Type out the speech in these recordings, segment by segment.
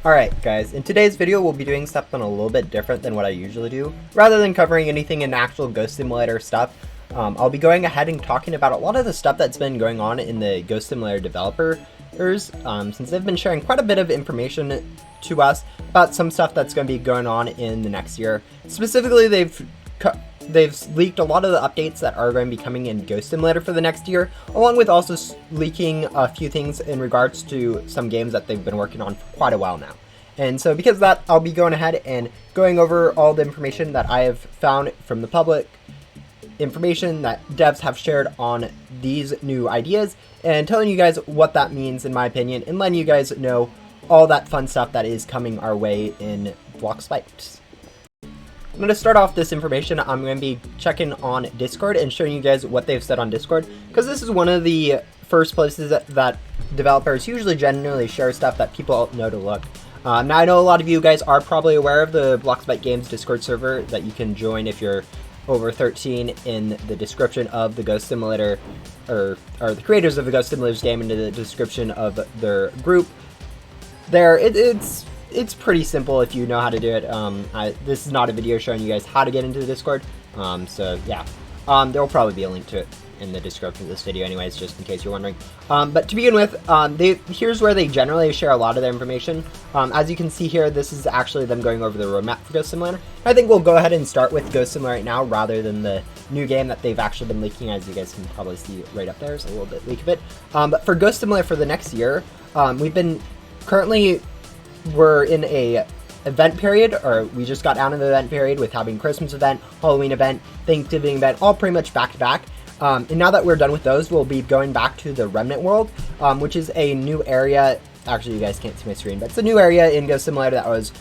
Alright guys, in today's video we'll be doing something a little bit different than what I usually do. Rather than covering anything in actual Ghost Simulator stuff, I'll be going ahead and talking about a lot of the stuff that's been going on in the Ghost Simulator developers, since they've been sharing quite a bit of information to us about some stuff that's going to be going on in the next year. Specifically, they've leaked a lot of the updates that are going to be coming in Ghost Simulator for the next year, along with also leaking a few things in regards to some games that they've been working on for quite a while now. And so because of that, I'll be going ahead and going over all the information that I have found from the public, information that devs have shared on these new ideas, and telling you guys what that means in my opinion, and letting you guys know all that fun stuff that is coming our way in Blox Bytes. I'm going to start off this information. I'm going to be checking on Discord and showing you guys what they've said on Discord, because this is one of the first places that developers usually genuinely share stuff that people know to look. Now I know a lot of you guys are probably aware of the Blox Bytes Games Discord server that you can join if you're over 13 in the description of the Ghost Simulator, or the creators of the Ghost Simulators game into the description of their group. There, it's pretty simple if you know how to do it. This is not a video showing you guys how to get into the Discord, so yeah. There will probably be a link to it in the description of this video anyways, just in case you're wondering. But to begin with, here's where they generally share a lot of their information. As you can see here, this is actually them going over the roadmap for Ghost Simulator. I think we'll go ahead and start with Ghost Simulator right now, rather than the new game that they've actually been leaking. As you guys can probably see right up there, there's a little bit leak of it. But for Ghost Simulator for the next year, we're in a event period, or we just got out of the event period with having Christmas event, Halloween event, Thanksgiving event, all pretty much back to back. And now that we're done with those, we'll be going back to the Remnant World, which is a new area. Actually, you guys can't see my screen, but it's a new area in Ghost Simulator that was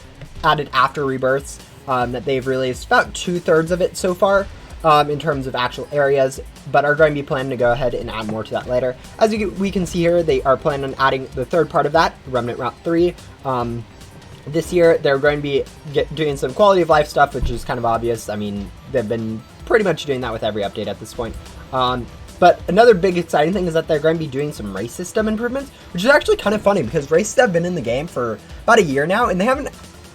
added after Rebirths, that they've released about 2/3 of it so far, in terms of actual areas, but are going to be planning to go ahead and add more to that later. As we can see here, they are planning on adding the third part of that, Remnant Route 3. This year, they're going to be doing some quality of life stuff, which is kind of obvious. I mean, they've been pretty much doing that with every update at this point. But another big exciting thing is that they're going to be doing some race system improvements, which is actually kind of funny because races have been in the game for about a year now, and they haven't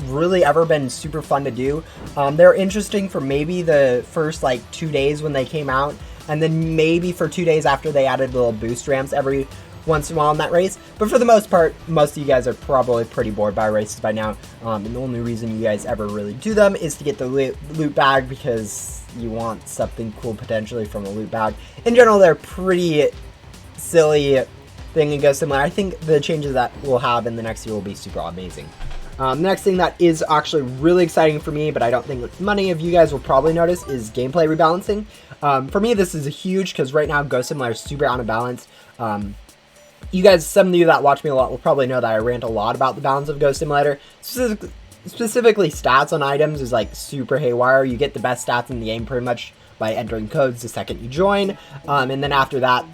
really ever been super fun to do. They're interesting for maybe the first like 2 days when they came out, and then maybe for 2 days after they added little boost ramps every once in a while in that race. But for the most part, most of you guys are probably pretty bored by races by now, and the only reason you guys ever really do them is to get the loot bag, because you want something cool potentially from a loot bag. In general, they're pretty silly thing in Ghost Simulator. I think the changes that we'll have in the next year will be super amazing. The next thing that is actually really exciting for me, but I don't think many of you guys will probably notice, is gameplay rebalancing. For me, this is huge because right now Ghost Simulator is super out of balance. You guys, some of you that watch me a lot will probably know that I rant a lot about the balance of Ghost Simulator. Specifically stats on items is like super haywire. You get the best stats in the game pretty much by entering codes the second you join. And then after that,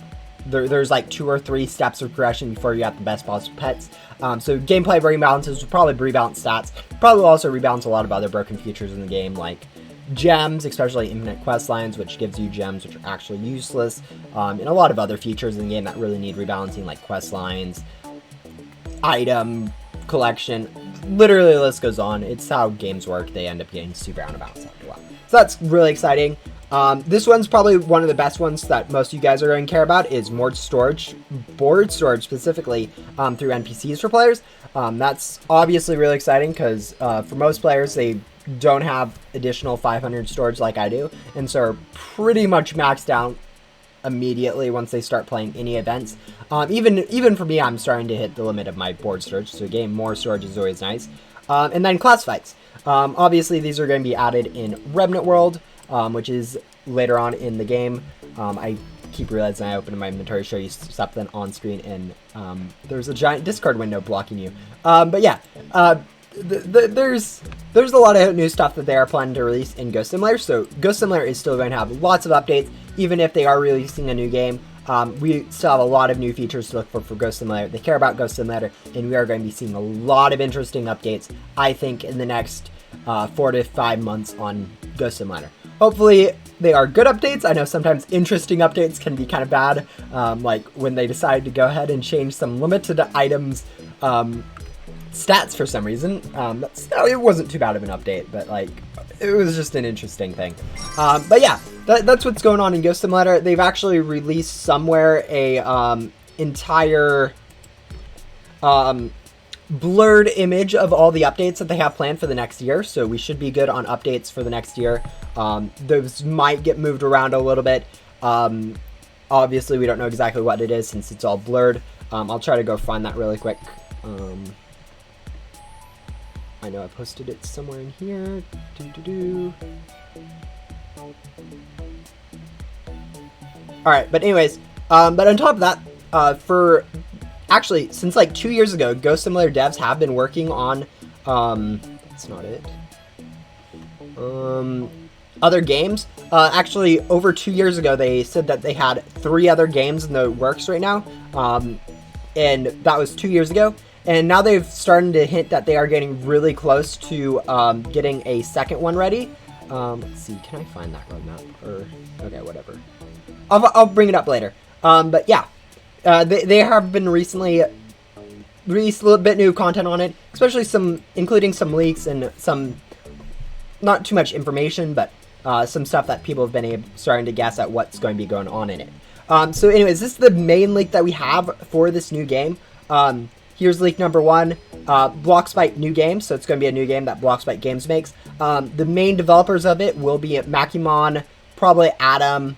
there's like 2 or 3 steps of progression before you have the best possible pets. So gameplay rebalances will probably rebalance stats. Probably will also rebalance a lot of other broken features in the game, like gems, especially infinite quest lines, which gives you gems which are actually useless, and a lot of other features in the game that really need rebalancing, like quest lines, item collection. Literally the list goes on. It's how games work. They end up getting super out of balance after a while. So that's really exciting. This one's probably one of the best ones that most of you guys are going to care about, is more board storage specifically, through NPCs for players. That's obviously really exciting because for most players, they don't have additional 500 storage like I do, and so are pretty much maxed out immediately once they start playing any events. Even for me, I'm starting to hit the limit of my board storage, so getting more storage is always nice. And then class fights. Obviously, these are going to be added in Remnant World, which is later on in the game. I keep realizing I opened my inventory to show you something on screen, and there's a giant Discord window blocking you. But yeah, there's a lot of new stuff that they are planning to release in Ghost Simulator. So Ghost Simulator is still going to have lots of updates, even if they are releasing a new game. We still have a lot of new features to look for Ghost Simulator. They care about Ghost Simulator, and we are going to be seeing a lot of interesting updates, I think, in the next 4 to 5 months on Ghost Simulator. Hopefully they are good updates. I know sometimes interesting updates can be kind of bad, like when they decide to go ahead and change some limited items stats for some reason. It wasn't too bad of an update, but like it was just an interesting thing. But yeah, that's what's going on in Ghost Simulator. They've actually released somewhere a entire blurred image of all the updates that they have planned for the next year, so we should be good on updates for the next year. Those might get moved around a little bit. Obviously, we don't know exactly what it is since it's all blurred. I'll try to go find that really quick. I know I posted it somewhere in here. Alright, but anyways, but on top of that, actually, since like 2 years ago, Ghost Simulator devs have been working on, that's not it, other games. Actually, over 2 years ago, they said that they had 3 other games in the works right now, and that was 2 years ago. And now they've started to hint that they are getting really close to getting a second one ready. Let's see, can I find that roadmap? Or okay, whatever. I'll bring it up later. But yeah, they have been recently released a little bit new content on it, especially including some leaks and some not too much information, but some stuff that people have been starting to guess at what's going to be going on in it. So anyways, this is the main leak that we have for this new game. Here's leak number 1, Blox Bytes new game. So it's going to be a new game that Blox Bytes Games makes. The main developers of it will be Makimon, probably Adam,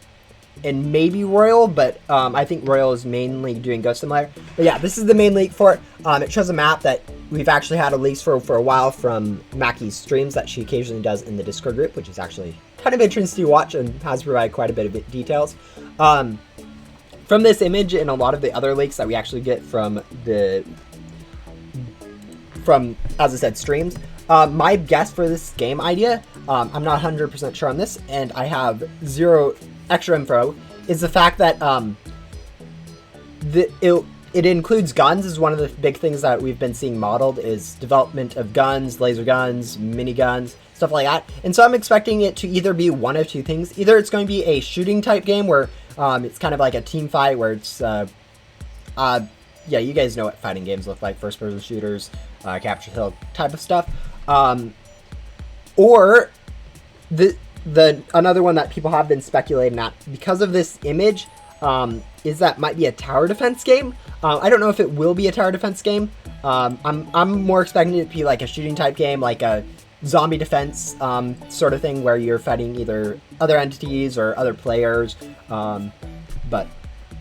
and maybe Royal, but I think Royal is mainly doing Ghost Simulator. But yeah, this is the main leak for it. It shows a map that we've actually had a leaks for a while from Mackie's streams that she occasionally does in the Discord group, which is actually kind of interesting to watch and has provided quite a bit of details. From this image and a lot of the other leaks that we actually get from as I said, streams, my guess for this game idea, I'm not 100% sure on this, and I have zero extra info, is the fact that it includes guns. Is one of the big things that we've been seeing modeled is development of guns, laser guns, miniguns, stuff like that. And so I'm expecting it to either be one of two things. Either it's going to be a shooting type game where it's kind of like a team fight where it's yeah, you guys know what fighting games look like, first person shooters, capture kill type of stuff. Or the another one that people have been speculating at because of this image is that might be a tower defense game. I don't know if it will be a tower defense game. I'm more expecting it to be like a shooting type game, like a zombie defense sort of thing where you're fighting either other entities or other players. But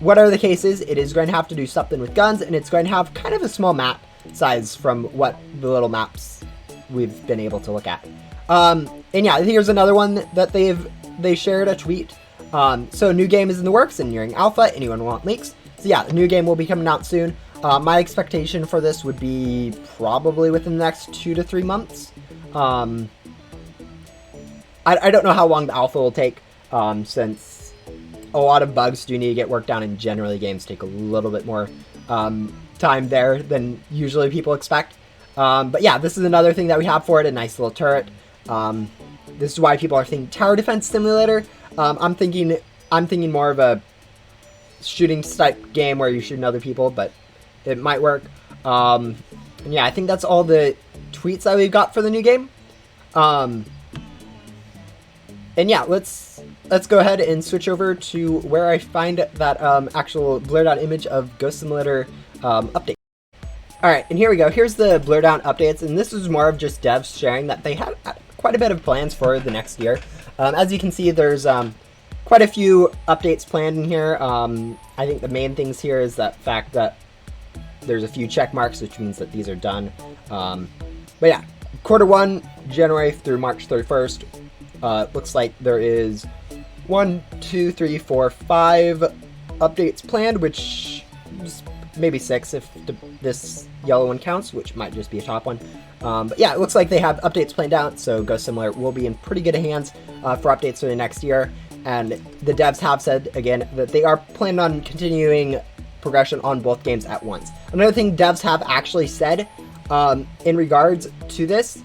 whatever the case is, it is going to have to do something with guns, and it's going to have kind of a small map size from what the little maps we've been able to look at. And yeah, here's another one that they shared a tweet. So a new game is in the works and nearing alpha. Anyone want leaks? So yeah, the new game will be coming out soon. My expectation for this would be probably within the next 2 to 3 months. I don't know how long the alpha will take, since a lot of bugs do need to get worked out, and generally games take a little bit more time there than usually people expect. But yeah, this is another thing that we have for it, a nice little turret. This is why people are thinking tower defense simulator. I'm thinking more of a shooting type game where you're shooting other people, but it might work. And yeah, I think that's all the tweets that we've got for the new game. And yeah, let's go ahead and switch over to where I find that actual blurred out image of Ghost Simulator update. Alright, and here we go. Here's the blurred out updates, and this is more of just devs sharing that they have quite a bit of plans for the next year. As you can see, there's quite a few updates planned in here. I think the main things here is that fact that there's a few check marks, which means that these are done. But yeah, Q1, January through March 31st. Looks like there is 1, 2, 3, 4, 5 updates planned, which is maybe 6 if this yellow one counts, which might just be a top one. But yeah, it looks like they have updates planned out, so Ghost Simulator will be in pretty good hands for updates for the next year. And the devs have said, again, that they are planning on continuing progression on both games at once. Another thing devs have actually said in regards to this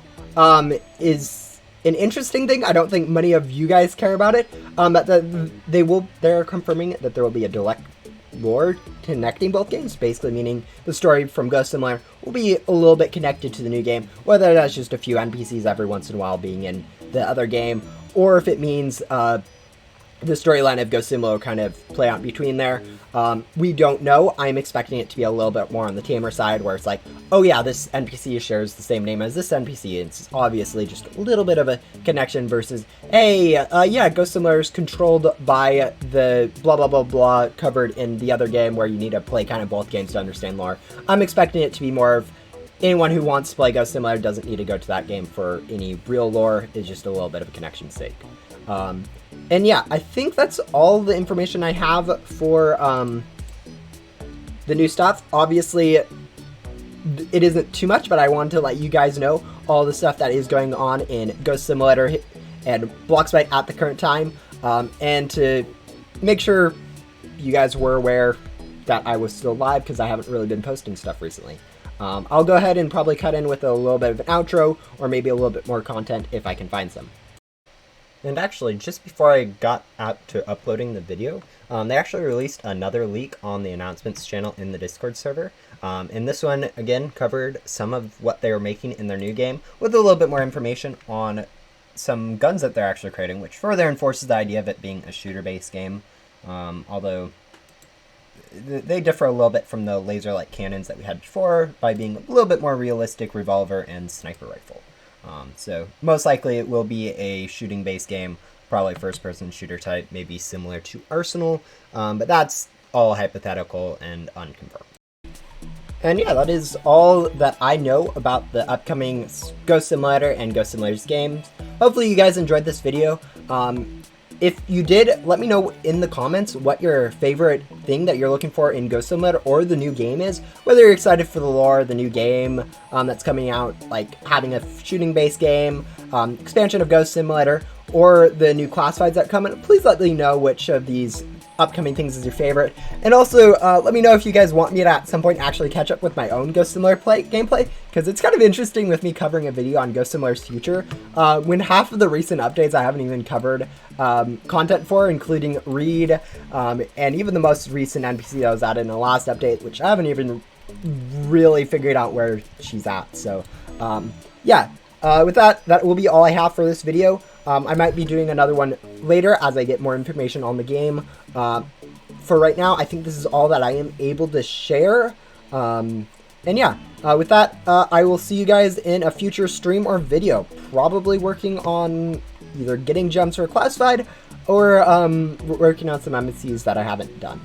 is an interesting thing. I don't think many of you guys care about it, but they're confirming that there will be a lore connecting both games, basically meaning the story from Ghost Simulator will be a little bit connected to the new game, whether that's just a few NPCs every once in a while being in the other game, or if it means the storyline of Ghost Simulator kind of play out between there. We don't know. I'm expecting it to be a little bit more on the tamer side, where it's like, oh yeah, this NPC shares the same name as this NPC. It's obviously just a little bit of a connection versus, hey, yeah, Ghost Simulator is controlled by the blah blah blah blah covered in the other game, where you need to play kind of both games to understand lore. I'm expecting it to be more of anyone who wants to play Ghost Simulator doesn't need to go to that game for any real lore. It's just a little bit of a connection sake. And yeah, I think that's all the information I have for the new stuff. Obviously, it isn't too much, but I wanted to let you guys know all the stuff that is going on in Ghost Simulator and Blox Bytes at the current time, and to make sure you guys were aware that I was still live, because I haven't really been posting stuff recently. I'll go ahead and probably cut in with a little bit of an outro, or maybe a little bit more content if I can find some. And actually, just before I got out to uploading the video, they actually released another leak on the announcements channel in the Discord server. And this one, again, covered some of what they were making in their new game, with a little bit more information on some guns that they're actually creating, which further enforces the idea of it being a shooter-based game. Although they differ a little bit from the laser-like cannons that we had before by being a little bit more realistic revolver and sniper rifle. So most likely it will be a shooting-based game, probably first-person shooter type, maybe similar to Arsenal, but that's all hypothetical and unconfirmed. And yeah, that is all that I know about the upcoming Ghost Simulator and Ghost Simulator's games. Hopefully you guys enjoyed this video. If you did, let me know in the comments what your favorite thing that you're looking for in Ghost Simulator or the new game is. Whether you're excited for the lore, the new game that's coming out, like having a shooting-based game, expansion of Ghost Simulator, or the new classifieds that come in. Please let me know which of these upcoming things is your favorite. And also, let me know if you guys want me to at some point actually catch up with my own Ghost Simulator gameplay, because it's kind of interesting with me covering a video on Ghost Simulator's future, when half of the recent updates I haven't even covered content for, including Reed, and even the most recent NPC that was added in the last update, which I haven't even really figured out where she's at. So, yeah, with that will be all I have for this video. I might be doing another one later as I get more information on the game. For right now, I think this is all that I am able to share. And yeah, with that, I will see you guys in a future stream or video, probably working on either getting gems for classified or working on some MSCs that I haven't done.